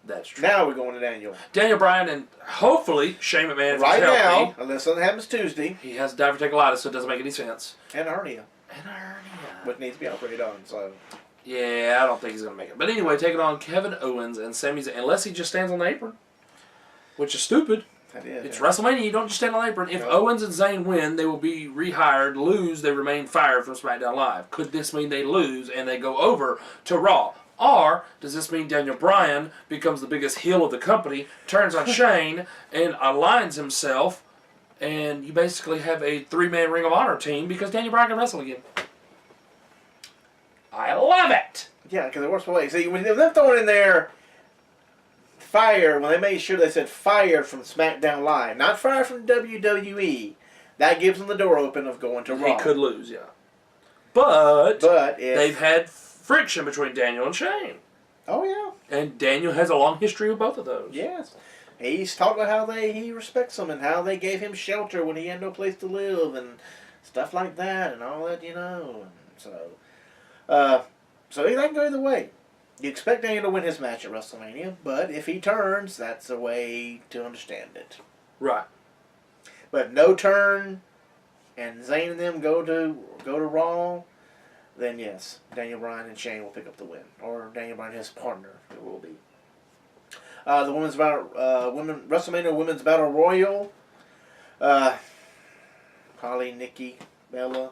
Speaker 4: That's true.
Speaker 3: now we're going to Daniel.
Speaker 4: Daniel Bryan and hopefully Shane McMahon if
Speaker 3: Right
Speaker 4: he's healthy.
Speaker 3: now, unless something happens Tuesday.
Speaker 4: He has diverticulitis, so it doesn't make any sense.
Speaker 3: And hernia.
Speaker 4: And a hernia.
Speaker 3: Which needs to be operated on. So
Speaker 4: Yeah, I don't think he's going to make it. But anyway, taking on Kevin Owens and Sami Zayn, unless he just stands on the apron, which is stupid.
Speaker 3: that is.
Speaker 4: It's WrestleMania, you don't just stand on the apron. If Owens and Zayn win, they will be rehired. Lose, they remain fired from SmackDown Live. Could this mean they lose and they go over to Raw? Or does this mean Daniel Bryan becomes the biggest heel of the company, turns on Shane, and aligns himself, and you basically have a 3-man Ring of Honor team because Daniel Bryan can wrestle again? I love it!
Speaker 3: Yeah, because it works both ways. See, when they're throwing in there fire, when they made sure they said fired from SmackDown Live, not fired from WWE, that gives them the door open of going to Raw.
Speaker 4: He could lose, yeah. But
Speaker 3: if,
Speaker 4: they've had friction between Daniel and Shane.
Speaker 3: Oh, yeah.
Speaker 4: And Daniel has a long history with both of those.
Speaker 3: Yes. He's talked about how he respects them and how they gave him shelter when he had no place to live and stuff like that and all that, you know. And so that can go either way. You expect Daniel to win his match at WrestleMania, but if he turns, that's a way to understand it.
Speaker 4: Right.
Speaker 3: But no turn, and Zayn and them go to Raw, then yes, Daniel Bryan and Shane will pick up the win, or Daniel Bryan and his partner it will be. The WrestleMania Women's Battle Royal. Holly, Nikki, Bella.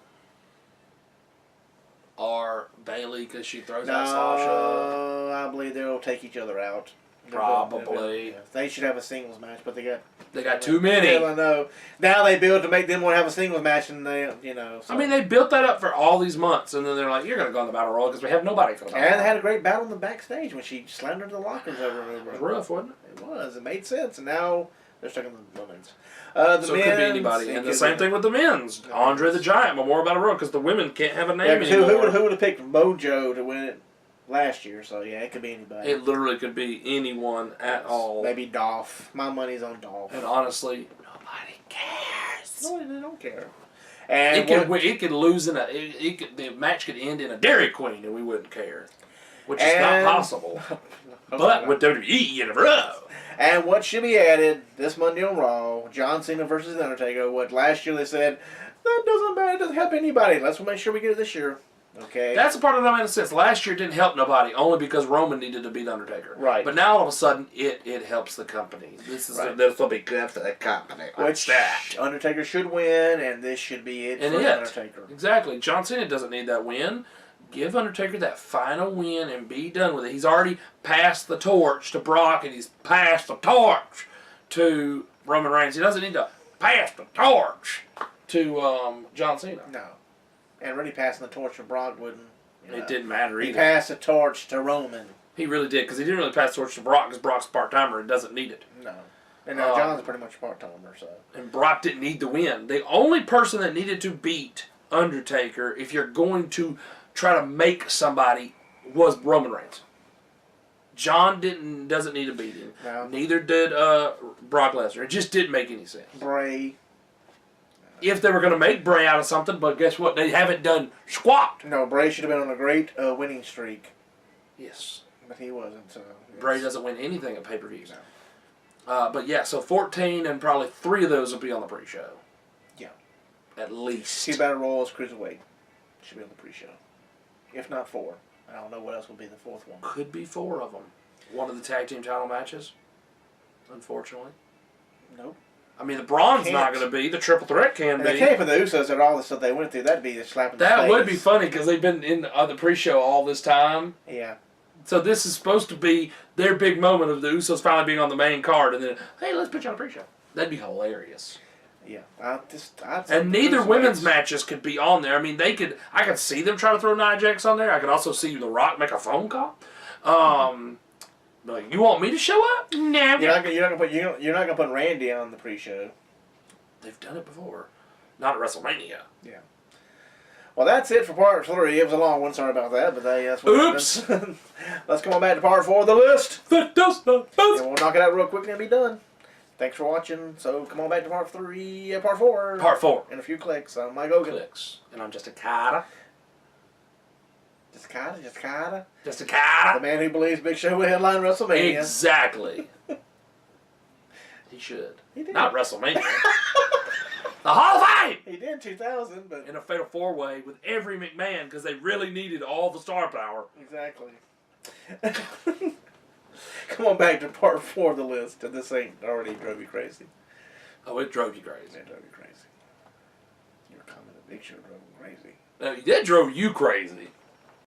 Speaker 4: Or Bailey because she throws out Sasha.
Speaker 3: No, I believe they'll take each other out.
Speaker 4: Probably.
Speaker 3: They should have a singles match, but they got
Speaker 4: too many.
Speaker 3: Yeah, I know. Now they build to make them want to have a singles match, and they, you know. So.
Speaker 4: I mean, they built that up for all these months, and then they're like, "You're going to go in the Battle Royal because we have nobody for the Battle
Speaker 3: And they
Speaker 4: Royal."
Speaker 3: had a great battle in the backstage when she slammed her to the lockers over and over.
Speaker 4: It was rough, wasn't it?
Speaker 3: It was. It made sense, and now they're stuck in the women's.
Speaker 4: So it could be anybody, and the same thing with the men's. Andre the Giant, Memorial Battle Royal, because the women can't have a name anymore.
Speaker 3: Who would have picked Mojo to win it last year? So yeah, it could be anybody.
Speaker 4: It literally could be anyone at all.
Speaker 3: Maybe Dolph. My money's on Dolph.
Speaker 4: And honestly, nobody cares.
Speaker 3: No, they don't care. And
Speaker 4: It could lose in the match could end in a Dairy Queen, and we wouldn't care, which is not possible. But with WWE in a row.
Speaker 3: And what should be added this Monday on Raw, John Cena versus The Undertaker. What last year they said, that doesn't matter, it doesn't help anybody. Let's make sure we get it this year. Okay.
Speaker 4: That's the part that don't make sense. Last year didn't help nobody, only because Roman needed to beat Undertaker.
Speaker 3: Right.
Speaker 4: But now all of a sudden, it helps the company. This will be good for the company.
Speaker 3: Which Undertaker should win, and this should be it for Undertaker.
Speaker 4: Exactly. John Cena doesn't need that win. Give Undertaker that final win and be done with it. He's already passed the torch to Brock, and he's passed the torch to Roman Reigns. He doesn't need to pass the torch to John Cena.
Speaker 3: No. And really passing the torch to Brock wouldn't.
Speaker 4: It didn't matter either.
Speaker 3: He passed the torch to Roman.
Speaker 4: He really did, because he didn't really pass the torch to Brock, because Brock's part-timer and doesn't need it.
Speaker 3: No. And now John's pretty much part-timer, so.
Speaker 4: And Brock didn't need the win. The only person that needed to beat Undertaker, if you're going to try to make somebody, was Roman Reigns. John doesn't need to beat him.
Speaker 3: No.
Speaker 4: Neither did Brock Lesnar. It just didn't make any sense.
Speaker 3: Bray.
Speaker 4: If they were going to make Bray out of something, but guess what? They haven't done squat.
Speaker 3: No, Bray should have been on a great winning streak.
Speaker 4: Yes.
Speaker 3: But he wasn't, so. Yes.
Speaker 4: Bray doesn't win anything at pay-per-views. No. But yeah, so 14 and probably 3 of those will be on the pre-show.
Speaker 3: Yeah.
Speaker 4: At least.
Speaker 3: He's Battle Royal is Cruiserweight. Should be on the pre-show. If not 4. I don't know what else will be the 4th one.
Speaker 4: Could be 4 of them. One of the tag team title matches, unfortunately.
Speaker 3: Nope.
Speaker 4: I mean, the Braun's not going to be. The Triple Threat can
Speaker 3: and
Speaker 4: be.
Speaker 3: they can't put the Usos and all the stuff they went through. That'd be a slap in the face.
Speaker 4: That would be funny because they've been in the pre-show all this time.
Speaker 3: Yeah.
Speaker 4: So this is supposed to be their big moment of the Usos finally being on the main card, and then, hey, let's put you on a pre-show. That'd be hilarious.
Speaker 3: Yeah.
Speaker 4: And neither women's matches could be on there. I mean, I could see them trying to throw Nia Jax on there. I could also see The Rock make a phone call. Like, you want me to show up? No.
Speaker 3: You're not gonna put Randy on the pre-show.
Speaker 4: They've done it before. Not at WrestleMania.
Speaker 3: Yeah. Well, that's it for part 3. It was a long one. Sorry about that, but that's what
Speaker 4: Oops.
Speaker 3: Let's come on back to part 4 of the list.
Speaker 4: That does not.
Speaker 3: And we'll knock it out real quick and it'll be done. Thanks for watching. So come on back to part 3, part 4.
Speaker 4: Part 4.
Speaker 3: In a few clicks. I'm Mike Hogan.
Speaker 4: Clicks. And I'm just a kata.
Speaker 3: Just kinda.
Speaker 4: Just a kata.
Speaker 3: The man who believes Big Show will headline WrestleMania.
Speaker 4: Exactly. He should.
Speaker 3: He did.
Speaker 4: Not WrestleMania. The Hall of Fame!
Speaker 3: He did 2000, but...
Speaker 4: In a fatal 4-way with every McMahon because they really needed all the star power.
Speaker 3: Exactly. Come on back to part 4 of the list, and this ain't already drove you crazy.
Speaker 4: Oh, it drove you crazy.
Speaker 3: It drove you crazy. Your comment of Big Show drove him crazy.
Speaker 4: That drove you crazy.